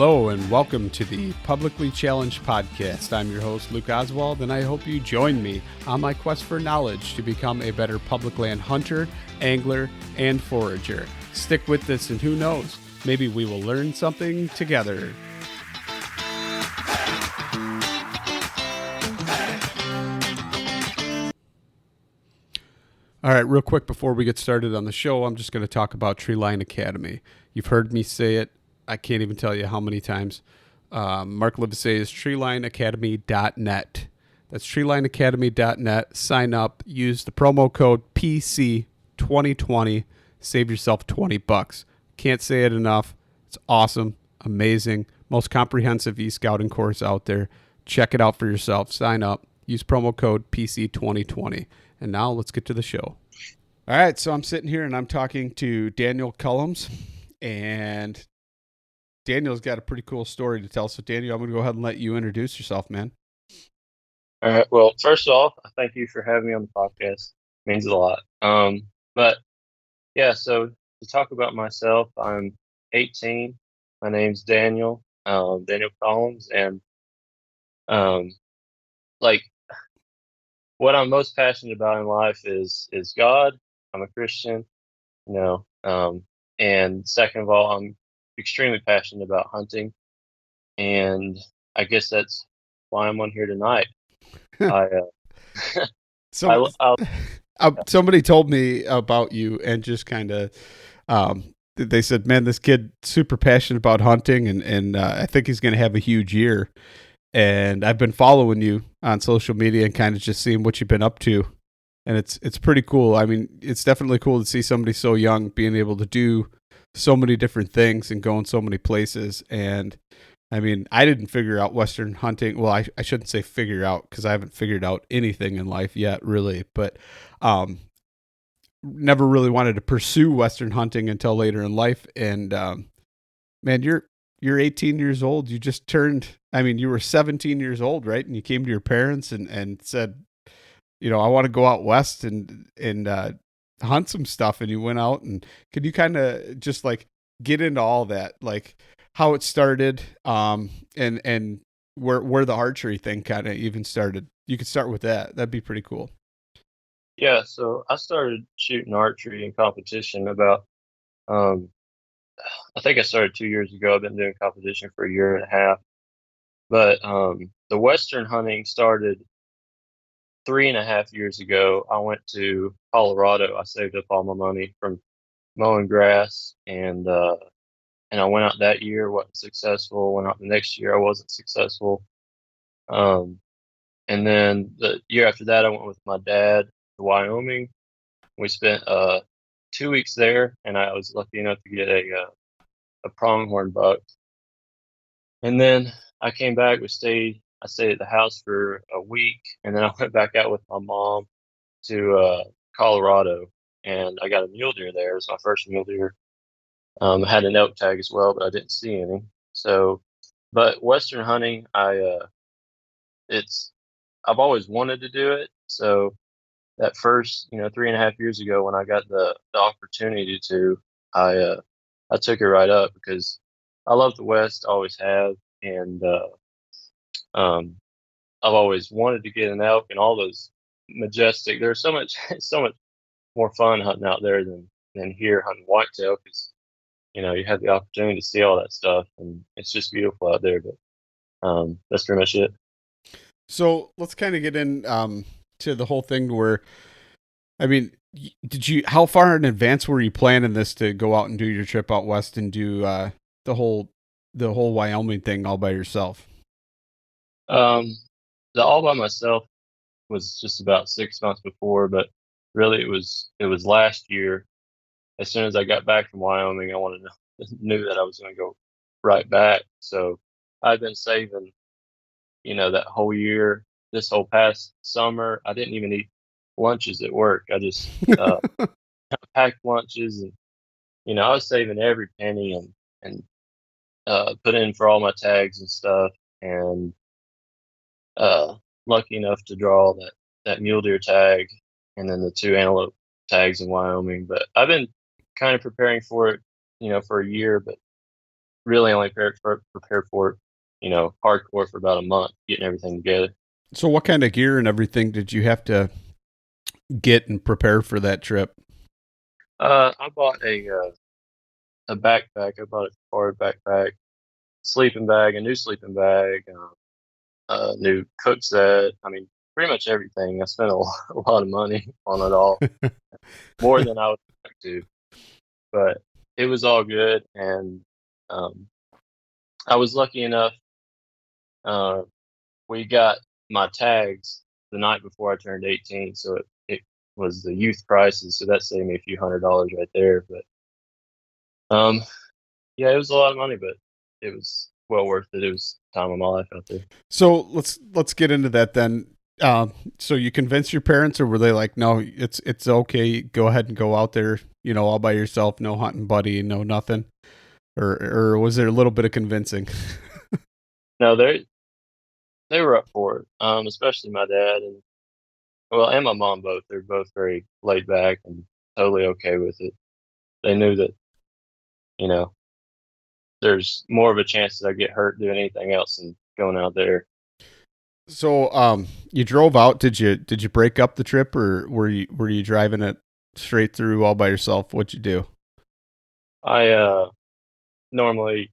Hello and welcome to the Publicly Challenged Podcast. I'm your host, Luke Oswald, and I hope you join me on my quest for knowledge to become a better public land hunter, angler, and forager. Stick with this and who knows, maybe we will learn something together. All right, real quick before we get started on the show, I'm just going to talk about Treeline Academy. You've heard me say it. I can't even tell you how many times. Mark Livesey is treelineacademy.net. That's treelineacademy.net. Sign up. Use the promo code PC2020. Save yourself $20. Can't say it enough. It's awesome, amazing, most comprehensive e-scouting course out there. Check it out for yourself. Sign up. Use promo code PC2020. And now let's get to the show. All right, so I'm sitting here and I'm talking to Daniel Colloms, and Daniel's got a pretty cool story to tell. So, Daniel, I'm going to go ahead and let you introduce yourself, man. All right. Well, first off, thank you for having me on the podcast. It means a lot. But yeah, so to talk about myself, I'm 18. My name's Daniel, Daniel Colloms, and like what I'm most passionate about in life is God. I'm a Christian, and second of all, I'm extremely passionate about hunting, and I guess that's why I'm on here tonight. Somebody told me about you and just kind of, they said, man, this kid super passionate about hunting, and I think he's going to have a huge year. And I've been following you on social media and kind of just seeing what you've been up to. And it's pretty cool. I mean, it's definitely cool to see somebody so young being able to do so many different things and go in so many places. And I mean, I didn't figure out Western hunting. Well, I shouldn't say figure out, because I haven't figured out anything in life yet, really. But never really wanted to pursue Western hunting until later in life. And man, you're 18 years old. You just turned, I mean, you were 17 years old, right? And you came to your parents and said, I want to go out west and hunt some stuff. And you went out, and could you kind of just like get into all that, like how it started, and where the archery thing kind of even started? You could start with that. That'd be pretty cool. Yeah, so I started shooting archery in competition about, I think I started 2 years ago. I've been doing competition for a year and a half. But the Western hunting started 3.5 years ago. I went to Colorado. I saved up all my money from mowing grass, and I went out that year, wasn't successful. Went out the next year, I wasn't successful. And then the year after that, I went with my dad to Wyoming. We spent 2 weeks there, and I was lucky enough to get a pronghorn buck. And then I came back. I stayed at the house for a week, and then I went back out with my mom to Colorado, and I got a mule deer there. It was my first mule deer. I had an elk tag as well, but I didn't see any. So, but Western hunting, I've always wanted to do it. So that first, 3.5 years ago, when I got the opportunity to, I took it right up because I love the West, always have, and I've always wanted to get an elk and all those majestic. There's so much, so much more fun hunting out there than here hunting whitetail, because you have the opportunity to see all that stuff, and it's just beautiful out there. But that's pretty much it. So let's kind of get in to the whole thing where, I mean, how far in advance were you planning this to go out and do your trip out west and do the whole Wyoming thing all by yourself? The all by myself was just about 6 months before, but really it was last year. As soon as I got back from Wyoming, knew that I was going to go right back. So I've been saving, that whole year. This whole past summer, I didn't even eat lunches at work. I just packed lunches, and I was saving every penny and put in for all my tags and stuff. And lucky enough to draw that mule deer tag and then the 2 antelope tags in Wyoming. But I've been kind of preparing for it, for a year, but really only prepared for it, hardcore for about a month, getting everything together. So, what kind of gear and everything did you have to get and prepare for that trip? I bought a backpack. I bought a Safari backpack, sleeping bag, a new sleeping bag, a new cook set. I mean, pretty much everything. I spent a lot of money on it all, more than I would like to, but it was all good. And um, I was lucky enough. Uh, we got my tags the night before I turned 18, so it was the youth prices, so that saved me a few $100 right there. But um, yeah, it was a lot of money, but it was well worth it. It was time of my life out there. So let's get into that then. So you convinced your parents, or were they like, no, it's okay, go ahead and go out there, all by yourself, no hunting buddy, no nothing, or was there a little bit of convincing? No, they were up for it, especially my dad and my mom both. They're both very laid back and totally okay with it. They knew that you know there's more of a chance that I get hurt doing anything else than going out there. So you drove out. Did you break up the trip, or were you driving it straight through all by yourself? What'd you do? I normally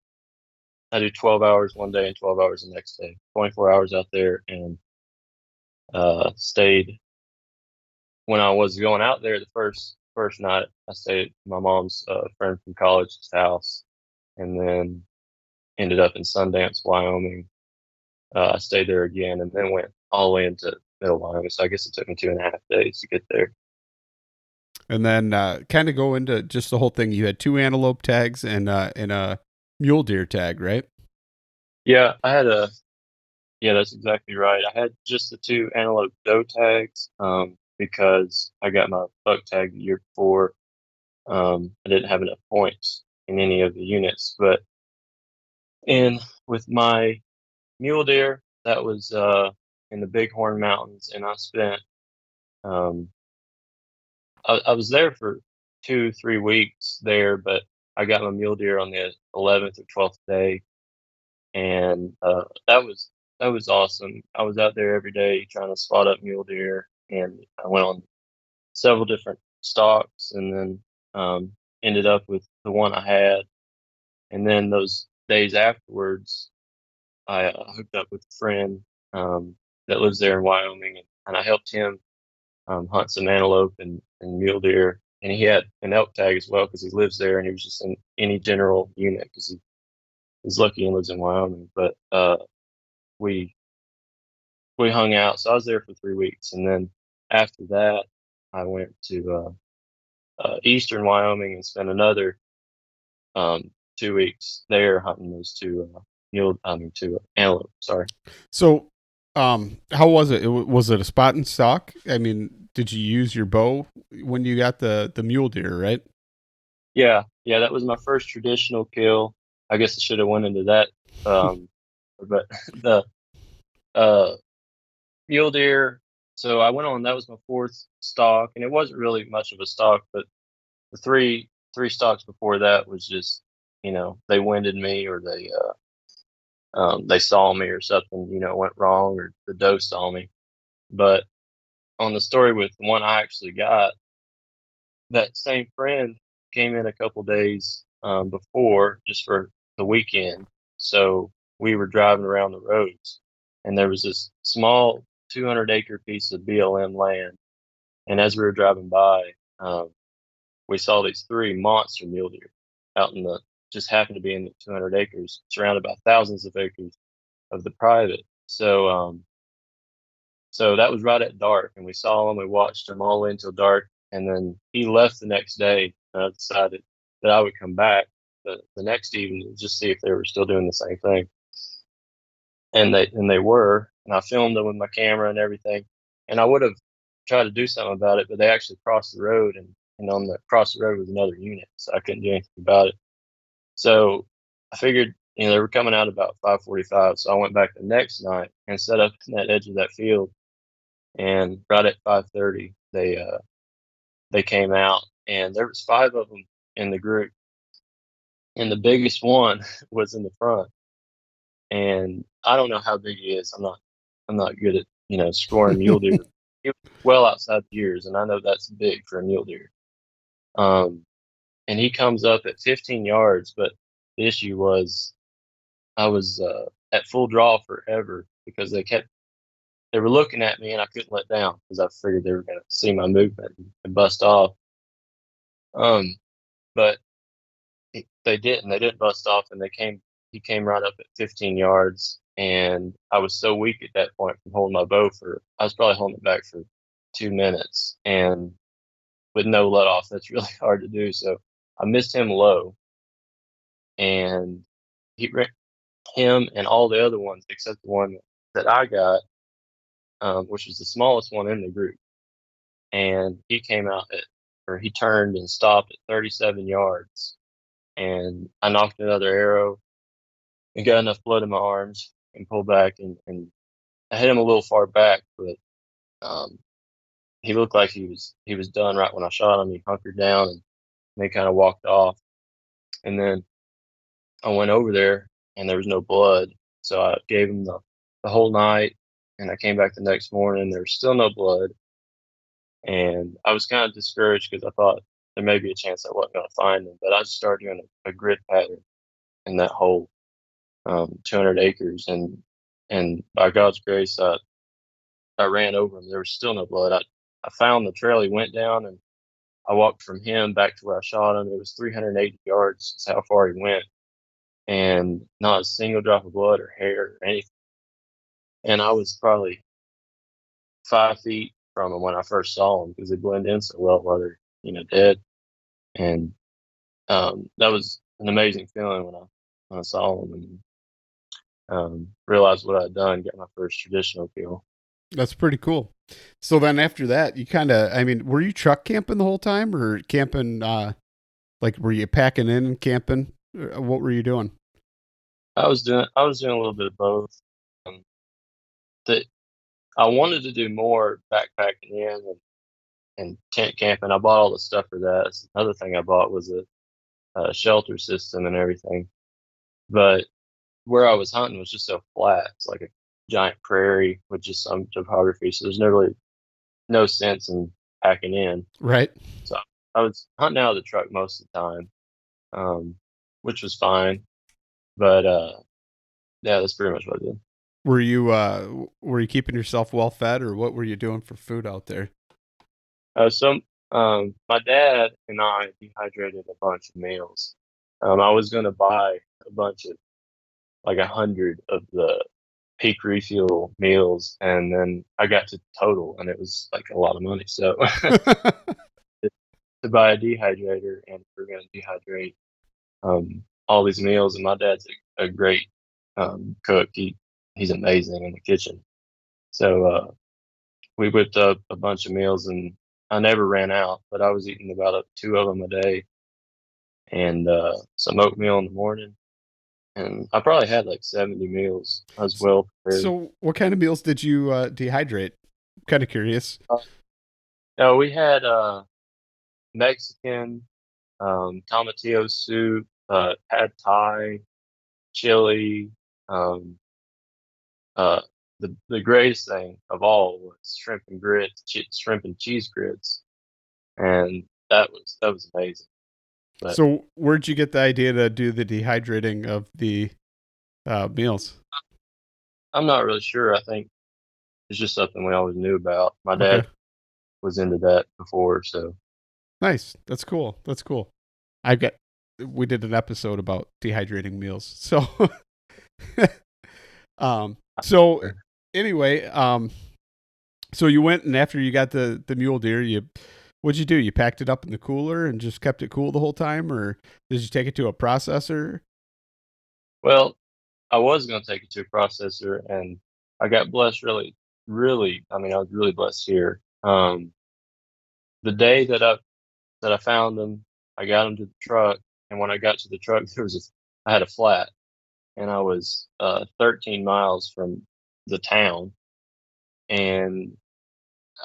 I do 12 hours one day and 12 hours the next day, 24 hours out there, and stayed when I was going out there the first night. I stayed at my mom's friend from college's house, and then ended up in Sundance, Wyoming. I stayed there again, and then went all the way into Middle Wyoming. So I guess it took me 2.5 days to get there. And then kind of go into just the whole thing. You had two antelope tags and a mule deer tag, right? Yeah, I had a yeah, that's exactly right. I had just the two antelope doe tags because I got my buck tag the year before. I didn't have enough points in any of the units, but in with my mule deer, that was in the Bighorn Mountains, and I spent um, I was there for 2 3 weeks there, but I got my mule deer on the 11th or 12th day, and that was awesome. I was out there every day trying to spot up mule deer, and I went on several different stalks, and then ended up with the one I had. And then those days afterwards, I hooked up with a friend that lives there in Wyoming, and I helped him hunt some antelope and mule deer. And he had an elk tag as well because he lives there, and he was just in any general unit because he's lucky and lives in Wyoming. But we we hung out, so I was there for 3 weeks, and then after that, I went to eastern Wyoming and spent another 2 weeks there hunting those two antelope. Sorry. So how was it? Was it a spot and stock? I mean, did you use your bow when you got the mule deer, right? Yeah, yeah, that was my first traditional kill. I guess I should have went into that, but the uh, mule deer. So I went on. That was my fourth stalk, and it wasn't really much of a stalk, but the three stalks before that was just they winded me or they saw me or something went wrong or the doe saw me. But on the story with the one I actually got, that same friend came in a couple days before just for the weekend. So we were driving around the roads, and there was this small 200-acre piece of BLM land. And as we were driving by, we saw these three monster mule deer out in the just happened to be in the 200 acres, surrounded by thousands of acres of the private. So that was right at dark, and we saw him. We watched him all the way until dark, and then he left the next day. And I decided that I would come back the next evening to just see if they were still doing the same thing, and they were. And I filmed them with my camera and everything. And I would have tried to do something about it, but they actually crossed the road, and on the across the road was another unit, so I couldn't do anything about it. So I figured, they were coming out about 5:45, so I went back the next night and set up in that edge of that field. And right at 5:30, they came out, and there was five of them in the group. and the biggest one was in the front. And I don't know how big he is. I'm not good at scoring mule deer. He was well outside the years, and I know that's big for a mule deer. Um, and he comes up at 15 yards, but the issue was I was at full draw forever because they were looking at me and I couldn't let down because I figured they were going to see my movement and bust off. Um, but they didn't. They didn't bust off, and they came. He came right up at 15 yards, and I was so weak at that point from holding my bow for. I was probably holding it back for 2 minutes, and with no let off, that's really hard to do. So I missed him low, and he him and all the other ones except the one that I got, which was the smallest one in the group, and he came out at, or he turned and stopped at 37 yards, and I knocked another arrow and got enough blood in my arms and pulled back, and I hit him a little far back, but um, he looked like he was done right when I shot him. He hunkered down and they kind of walked off, and then I went over there and there was no blood, so I gave him the whole night, and I came back the next morning. There was still no blood, and I was kind of discouraged because I thought there may be a chance I wasn't going to find him, but I just started doing a grid pattern in that whole 200 acres, and by God's grace, I ran over him. There was still no blood. I found the trail he went down, and I walked from him back to where I shot him. It was 380 yards. Is how far he went, and not a single drop of blood or hair or anything. And I was probably 5 feet from him when I first saw him because they blend in so well while they're dead. And that was an amazing feeling when I saw him and realized what I'd done, got my first traditional kill. That's pretty cool. So then after that, you kind of, I mean, were you truck camping the whole time or camping, like, were you packing in and camping? What were you doing? I was doing a little bit of both. Um, that I wanted to do more backpacking in and tent camping. I bought all the stuff for that. That's another thing I bought was a shelter system and everything. But where I was hunting was just so flat. It's like a giant prairie with just some topography. So there's no sense in packing in. Right. So I was hunting out of the truck most of the time, which was fine. But yeah, that's pretty much what I did. Were you keeping yourself well fed or what were you doing for food out there? So my dad and I dehydrated a bunch of meals. I was going to buy a bunch of like 100 of the peak refuel meals, and then I got to total, and it was like a lot of money. So to buy a dehydrator, and we're going to dehydrate all these meals. And my dad's a great cook. He's amazing in the kitchen. So we whipped up a bunch of meals, and I never ran out. But I was eating about two of them a day, and some oatmeal in the morning. And I probably had like 70 meals. I was well prepared. So what kind of meals did you dehydrate? I'm kind of curious. No, we had Mexican, tomatillo soup, pad thai, chili. Um, uh, the greatest thing of all was shrimp and grits, shrimp and cheese grits, and that was amazing. But So where'd you get the idea to do the dehydrating of the meals? I'm not really sure. I think it's just something we always knew about. My Okay. dad was into that before, so Nice. That's cool. That's cool. I got we did an episode about dehydrating meals. So so anyway, so you went and after you got the mule deer, what'd you do? You packed it up in the cooler and just kept it cool the whole time or did you take it to a processor? well, I was going to take it to a processor, and I got blessed really, really. I mean, I was really blessed here. The day that I found them, I got them to the truck, and when I got to the truck, I had a flat, and I was 13 miles from the town, and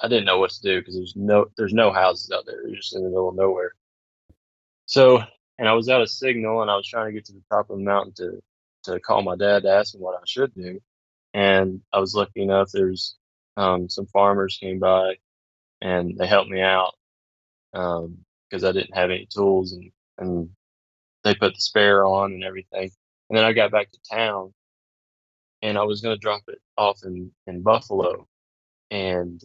I didn't know what to do because there's no houses out there. You're just in the middle of nowhere. So, and I was out of signal, and I was trying to get to the top of the mountain to call my dad to ask him what I should do. And I was lucky enough. There's some farmers came by and they helped me out because I didn't have any tools, and they put the spare on and everything. And then I got back to town, and I was going to drop it off in Buffalo and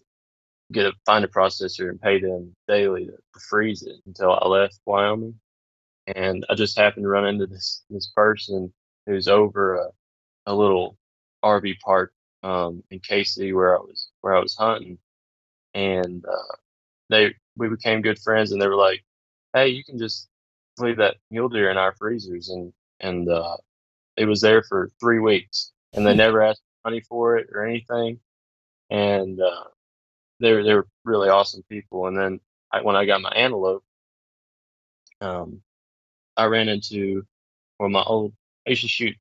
find a processor and pay them daily to freeze it until I left Wyoming. And I just happened to run into this person who's over a little RV park in Casey where I was hunting, and they we became good friends, and they were like, "Hey, you can just leave that mule deer in our freezers," and it was there for 3 weeks, and they never asked money for it or anything, and they were really awesome people. And then when I got my antelope, um, I ran into well, my old I used to shoot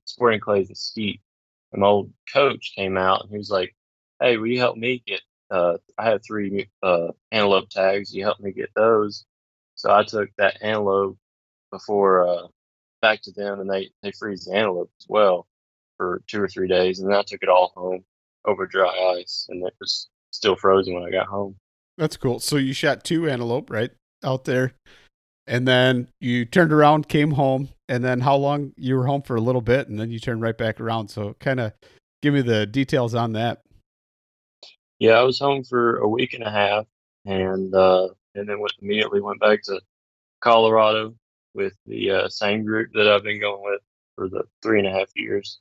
sporting clays and skeet, and my old coach came out and he was like, "Hey, will you help me get? I have three antelope tags. You help me get those." So I took that antelope before back to them, and they freeze the antelope as well for 2 or 3 days, and then I took it all home over dry ice, and it was still frozen when I got home. That's cool. So you shot two antelope right out there, and then you turned around, came home, and then how long you were home for a little bit, and then you turned right back around. So kind of give me the details on that. Yeah, I was home for a week and a half, and then immediately went back to Colorado with the same group that I've been going with for the 3.5 years.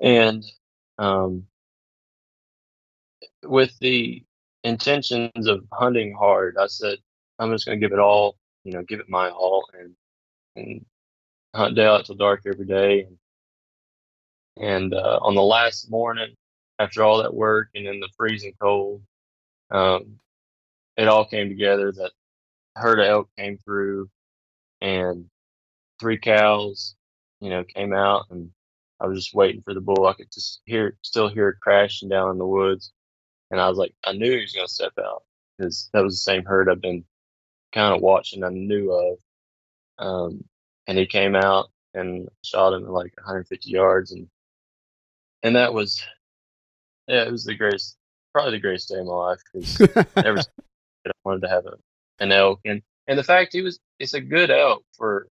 And um, with the intentions of hunting hard, I said, I'm just going to give it all, give it my all, and hunt daylight till dark every day. And on the last morning, after all that work and in the freezing cold, um, it all came together that a herd of elk came through, and three cows, came out, and I was just waiting for the bull. I could just still hear it crashing down in the woods, and I was like, I knew he was going to step out because that was the same herd I've been kind of watching. I knew of, and he came out and shot him at like 150 yards, and that was yeah, it was probably the greatest day of my life because ever since I wanted to have an elk, and the fact it's a good elk for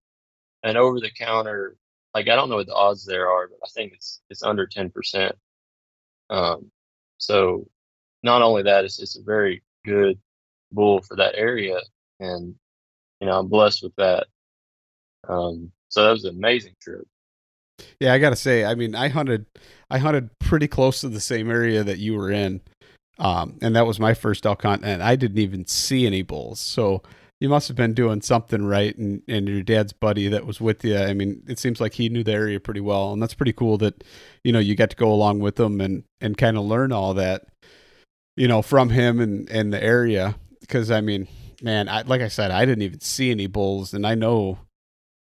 an over the counter. Like I don't know what the odds there are, but I think it's under 10%. Um, so not only that, it's a very good bull for that area, and I'm blessed with that. So that was an amazing trip. Yeah, I gotta say, I mean, I hunted pretty close to the same area that you were in, and that was my first elk hunt, and I didn't even see any bulls. So you must have been doing something right, and your dad's buddy that was with you. I mean, it seems like he knew the area pretty well, and that's pretty cool that you got to go along with him and kind of learn all that from him and the area. Because I mean, man, like I said, I didn't even see any bulls, and I know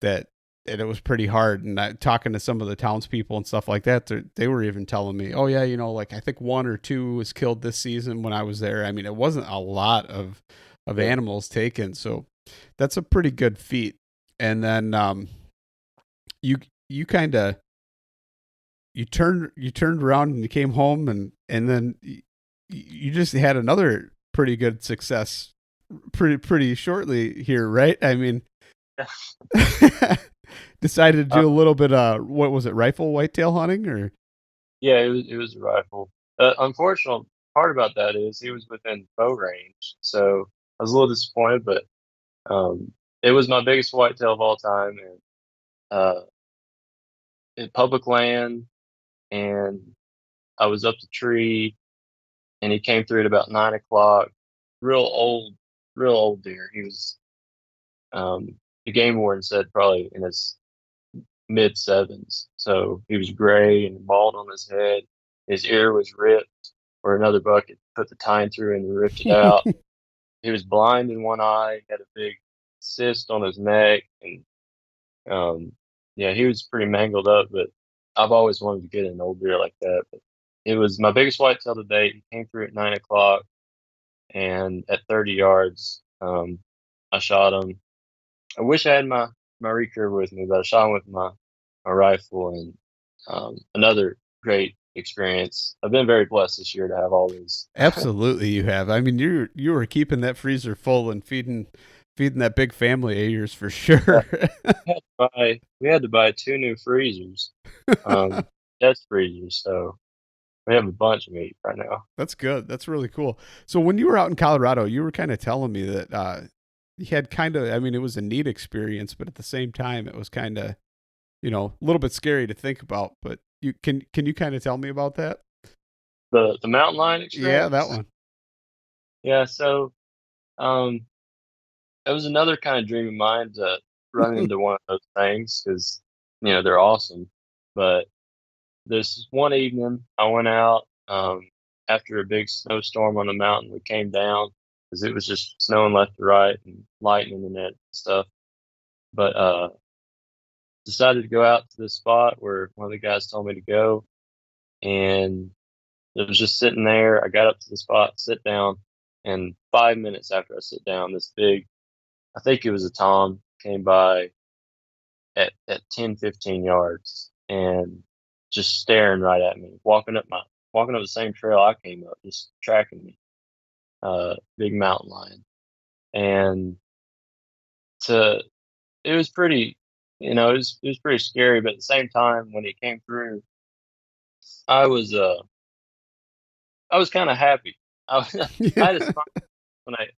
that it was pretty hard. And talking to some of the townspeople and stuff like that, they were even telling me, "Oh yeah, like I think one or two was killed this season when I was there." I mean, it wasn't a lot of Yeah. animals taken, so that's a pretty good feat. And then you you kind of you turned around and you came home, and then you just had another pretty good success pretty shortly here, right? I mean, decided to Uh, do a little bit of what was it, rifle whitetail hunting or yeah, it was a rifle. Unfortunate part about that is he was within bow range, so I was a little disappointed, but it was my biggest whitetail of all time, and uh, in public land, and I was up the tree, and he came through at about 9 o'clock. Real old, real old deer. He was the game warden said probably in his mid sevens, so he was gray and bald on his head. His ear was ripped, where another bucket put the tine through and ripped it out. He was blind in one eye, had a big cyst on his neck, and um, yeah, he was pretty mangled up. But I've always wanted to get an old deer like that. But it was my biggest whitetail to date. He came through at 9 o'clock, and at 30 yards, I shot him. I wish I had my recurve with me, but I shot 'em with my rifle, and another great experience. I've been very blessed this year to have all these. Absolutely, you have. I mean, you were keeping that freezer full and feeding that big family of yours for Yeah, sure. we had to buy two new freezers, um, chest freezers, so we have a bunch of meat right now. That's good. That's really cool. So when you were out in Colorado, you were kind of telling me that you had kind of, I mean, it was a neat experience, but at the same time, it was kind of, a little bit scary to think about. But can you kind of tell me about that? The mountain lion Yeah, that experience. one. Yeah, so um, it was another kind of dream of mine to run into one of those things because they're awesome. But this one evening, I went out after a big snowstorm on the mountain. We came down because it was just snowing left to right and lightning and that stuff. But decided to go out to this spot where one of the guys told me to go, and it was just sitting there. I got up to the spot, sit down, and 5 minutes after I sit down, this big, I think it was a tom, came by at 10, 15 yards and just staring right at me, walking up the same trail I came up, just tracking me. Big mountain lion. And to it was pretty, it was pretty scary, but at the same time when he came through, I was uh I was kind of happy. I was, I had a smile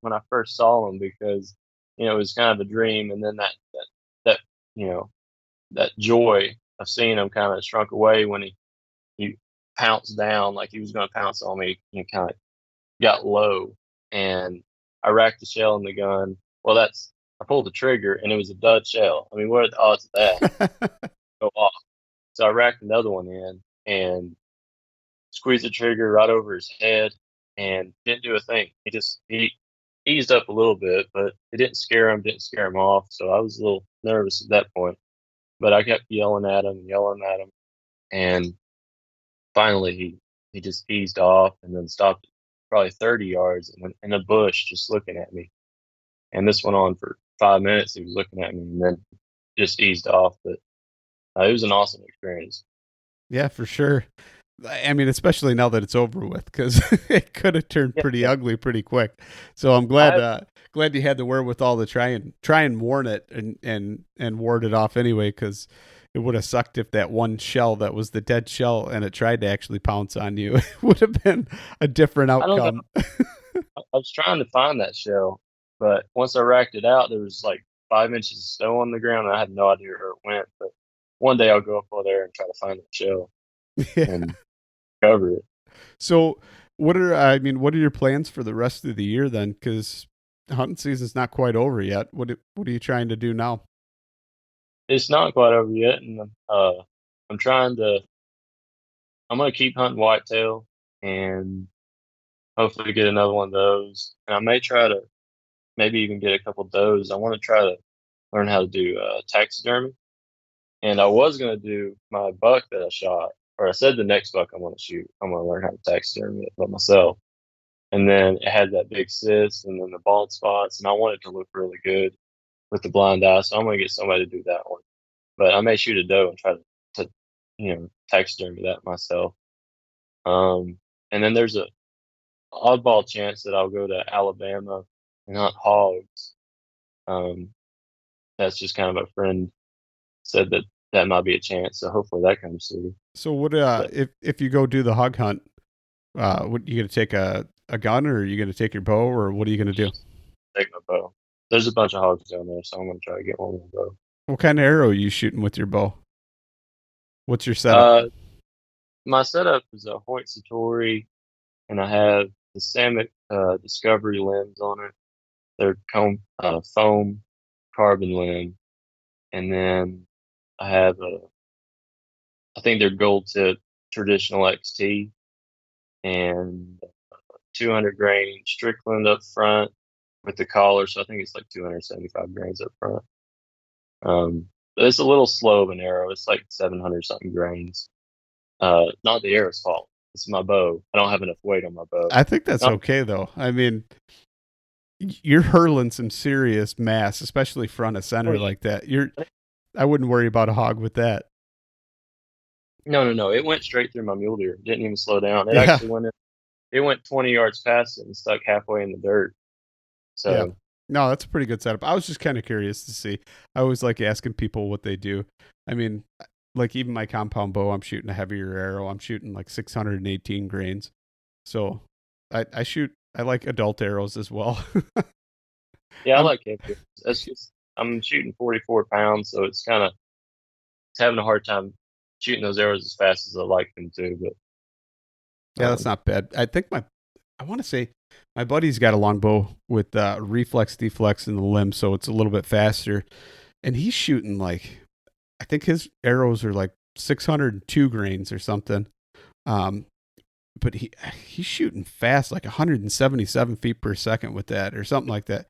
when I first saw him because it was kind of a dream, and then that you know that joy of seeing him kind of shrunk away when he pounced down like he was going to pounce on me. Kind of got low, and I racked the shell in the gun. Well, I pulled the trigger, and it was a dud shell. I mean, what are the odds of that go off? So I racked another one in and squeezed the trigger right over his head, and didn't do a thing. He eased up a little bit, but it didn't scare him off. So I was a little nervous at that point, but I kept yelling at him, and finally he just eased off and then stopped probably 30 yards in a bush just looking at me. And this went on for 5 minutes. He was looking at me and then just eased off. But it was an awesome experience. Yeah, for sure. I mean, especially now that it's over with, because it could have turned Yeah, pretty yeah. ugly pretty quick. So I'm I glad have, glad you had the wherewithal to try and warn it and ward it off anyway, because it would have sucked if that one shell that was the dead shell and it tried to actually pounce on you. It would have been a different I don't know. outcome. I was trying to find that shell, but once I racked it out, there was like 5 inches of snow on the ground. And I had no idea where it went. But one day I'll go up over there and try to find that shell Yeah. and cover it. So what are your plans for the rest of the year then? Because hunting season's not quite over yet. What are you trying to do now? It's not quite over yet, and I'm trying to. I'm gonna keep hunting whitetail and hopefully get another one of those. And I may try to maybe even get a couple does. I want to try to learn how to do taxidermy. And I was gonna do my buck that I shot, or I said the next buck I'm gonna shoot. I'm gonna learn how to taxidermy it by myself. And then it had that big cyst and then the bald spots, and I want it to look really good with the blind eye. So I'm gonna get somebody to do that one. But I may shoot a doe and try to taxidermy that myself. Um, and then there's a oddball chance that I'll go to Alabama and hunt hogs. Um, that's just kind of a friend said that might be a chance. So hopefully that comes through. So what But if you go do the hog hunt, what you gonna take a gun, or are you gonna take your bow, or what are you gonna do? take my bow. There's a bunch of hogs down there, so I'm gonna try to get one with a bow. What kind of arrow are you shooting with your bow? What's your setup? Uh, my setup is a Hoyt Satori, and I have the Samick Discovery lens on it. They're foam carbon limb, and then I have I think they're gold tip traditional XT and 200 grain Strickland up front with the collar, so I think it's like 275 grains up front. But it's a little slow of an arrow. It's like 700 something grains. Not the arrow's fault. It's my bow. I don't have enough weight on my bow. I think that's Not okay though. I mean, you're hurling some serious mass, especially front of Oh, center yeah. like that. I wouldn't worry about a hog with that. No. It went straight through my mule deer. It didn't even slow down. It Yeah. actually went in, it went 20 yards past it and stuck halfway in the dirt. Yeah. So No, that's a pretty good setup. I was just kind of curious to see. I always like asking people what they do. I mean, like even my compound bow, I'm shooting a heavier arrow. I'm shooting like 618 grains. So I like adult arrows as well. yeah, I I'm, like heavy. That's just I'm shooting 44 pounds, so it's having a hard time shooting those arrows as fast as I like them to. But yeah, that's not bad. I want to say my buddy's got a longbow with reflex deflex in the limb, so it's a little bit faster. And he's shooting like, I think his arrows are like 602 grains or something. Um, but he's shooting fast, like 177 feet per second with that, or something like that.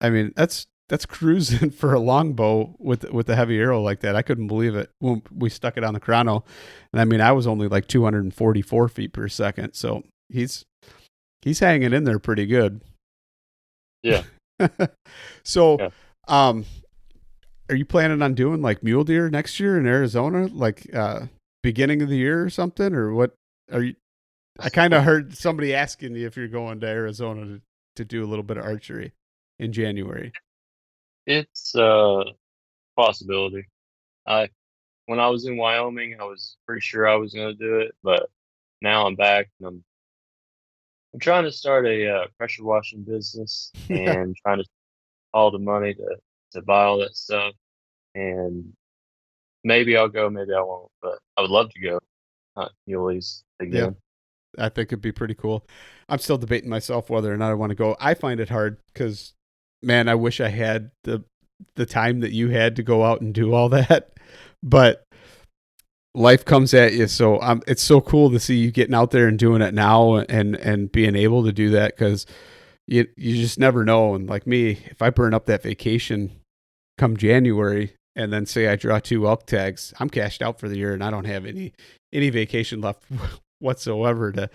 I mean, that's cruising for a longbow with a heavy arrow like that. I couldn't believe it when we stuck it on the chrono, and I mean, I was only like 244 feet per second, so he's hanging in there pretty good. yeah, So, yeah. um, are you planning on doing like mule deer next year in Arizona, like beginning of the year or something, or what? Are you? I kind of heard somebody asking you if you're going to Arizona to do a little bit of archery in January. It's a possibility. I When I was in Wyoming, I was pretty sure I was going to do it, but now I'm back and I'm trying to start a pressure washing business Yeah, and trying to all the money to buy all that stuff. And maybe I'll go, maybe I won't, but I would love to go hunt muleys yeah, again. I think it'd be pretty cool. I'm still debating myself whether or not I want to go. I find it hard because, man, I wish I had the time that you had to go out and do all that, but life comes at you. So it's so cool to see you getting out there and doing it now and being able to do that because you just never know. And like me, if I burn up that vacation come January and then say I draw 2 elk tags, I'm cashed out for the year and I don't have any vacation left whatsoever to,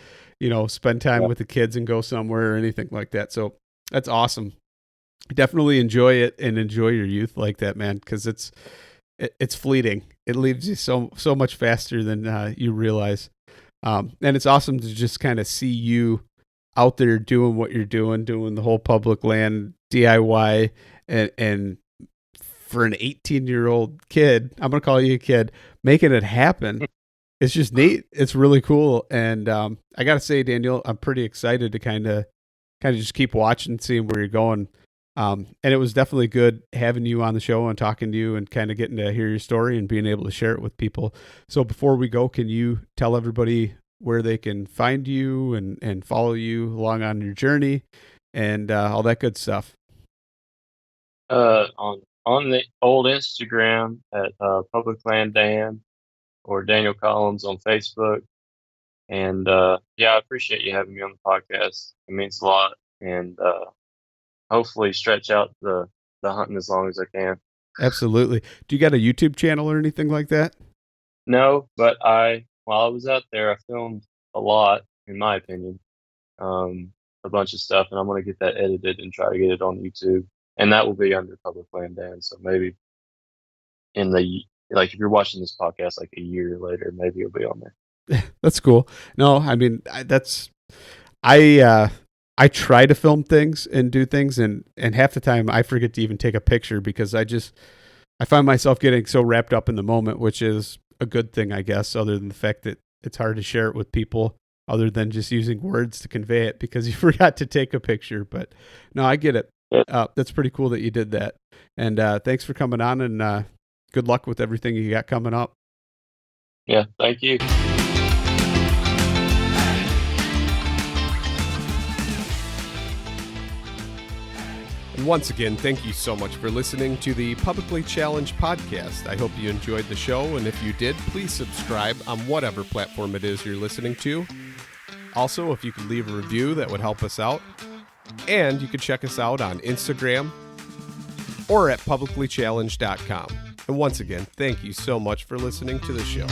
spend time Yeah. with the kids and go somewhere or anything like that. So that's awesome. Definitely enjoy it and enjoy your youth like that, man, because it's fleeting. It leaves you so much faster than you realize. And it's awesome to just kind of see you out there doing what you're doing the whole public land DIY, and for an 18-year-old kid, I'm gonna call you a kid, making it happen. It's just neat. It's really cool, and I gotta say, Daniel, I'm pretty excited to kind of just keep watching, seeing where you're going. And it was definitely good having you on the show and talking to you and kind of getting to hear your story and being able to share it with people. So before we go, can you tell everybody where they can find you and follow you along on your journey and all that good stuff? On the old Instagram at Public Land Dan or Daniel Colloms on Facebook. And yeah, I appreciate you having me on the podcast. It means a lot, and hopefully stretch out the hunting as long as I can. Absolutely. Do you got a YouTube channel or anything like that? No, but while I was out there, I filmed a lot, in my opinion, a bunch of stuff, and I'm gonna get that edited and try to get it on YouTube, and that will be under Public Land Dan. So maybe like if you're watching this podcast like a year later, maybe it'll be on there. That's cool. No, I mean I I try to film things and do things, and half the time I forget to even take a picture because I find myself getting so wrapped up in the moment, which is a good thing, I guess, other than the fact that it's hard to share it with people other than just using words to convey it because you forgot to take a picture. But no, I get it. Yeah, That's pretty cool that you did that. And thanks for coming on, and good luck with everything you got coming up. yeah. Thank you. And once again, thank you so much for listening to the Publicly Challenged podcast. I hope you enjoyed the show, and if you did, please subscribe on whatever platform it is you're listening to. Also, if you could leave a review, that would help us out. And you can check us out on Instagram or at publiclychallenged.com. And once again, thank you so much for listening to the show.